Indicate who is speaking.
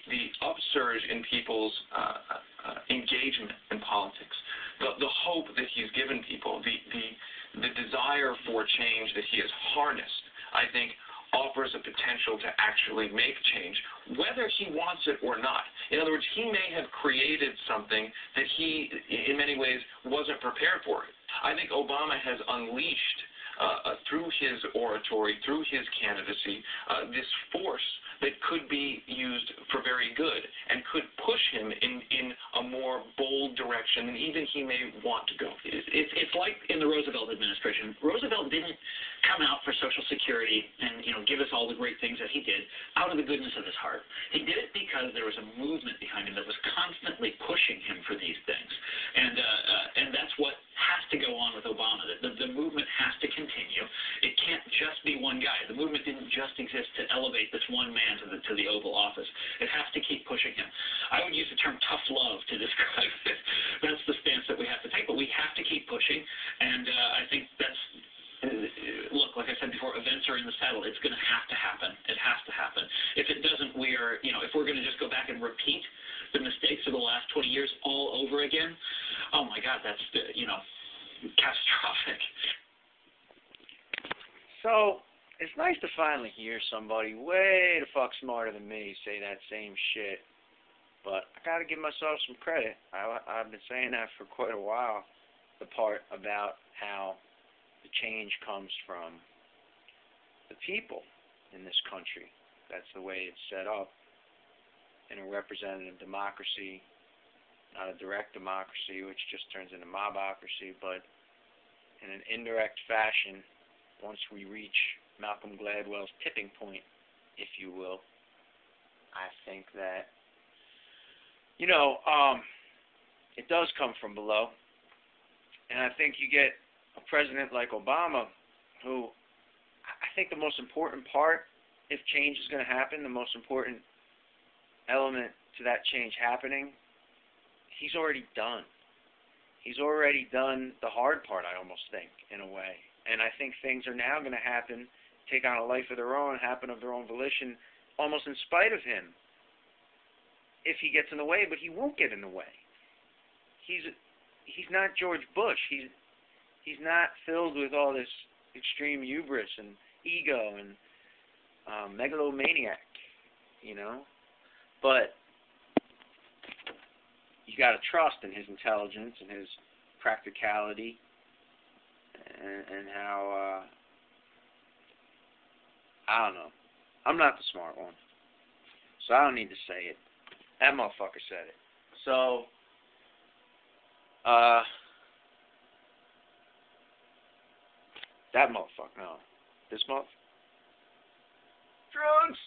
Speaker 1: the upsurge in people's engagement in politics, the hope that he's given people, the desire for change that he has harnessed, I think, offers a potential to actually make change, whether he wants it or not. In other words, he may have created something that he, in many ways, wasn't prepared for. I think Obama has unleashed, through his oratory, through his candidacy, this force that could be used for very good and could push him in a more bold direction than even he may want to go.
Speaker 2: It's like in the Roosevelt administration. Roosevelt didn't come out for Social Security and give us all the great things that he did out of the goodness of his heart. He did it because there was a movement behind him that was constantly pushing him for these things, and that's what has to go on with Obama. The movement has to continue. It can't just be one guy. The movement didn't just exist to elevate this one man to the Oval Office. It has to keep pushing him. I would use the term tough love to describe it. That's the stance that we have to take, but we have to keep pushing, and I think that's, look, like I said before, events are in the saddle. It's going to have to happen. It has to happen. If it doesn't, we are, if we're going to just go back and repeat the mistakes of the last 20 years all over again, oh my God, that's, catastrophic.
Speaker 3: So, it's nice to finally hear somebody way the fuck smarter than me say that same shit. But I gotta give myself some credit. I've been saying that for quite a while. The part about how the change comes from the people in this country. That's the way it's set up in a representative democracy, not a direct democracy, which just turns into mobocracy, but in an indirect fashion, once we reach Malcolm Gladwell's tipping point, if you will, I think that, it does come from below. And I think you get a president like Obama, who I think the most important part, if change is going to happen, the most important element to that change happening, he's already done. He's already done the hard part, I almost think, in a way. And I think things are now going to happen, take on a life of their own, happen of their own volition, almost in spite of him, if he gets in the way, but he won't get in the way. He's not George Bush. He's not filled with all this extreme hubris and ego and megalomaniac, But you got to trust in his intelligence and his practicality and how, I don't know. I'm not the smart one, so I don't need to say it. That motherfucker said it. So, that motherfucker, no. This motherfucker. Drugs!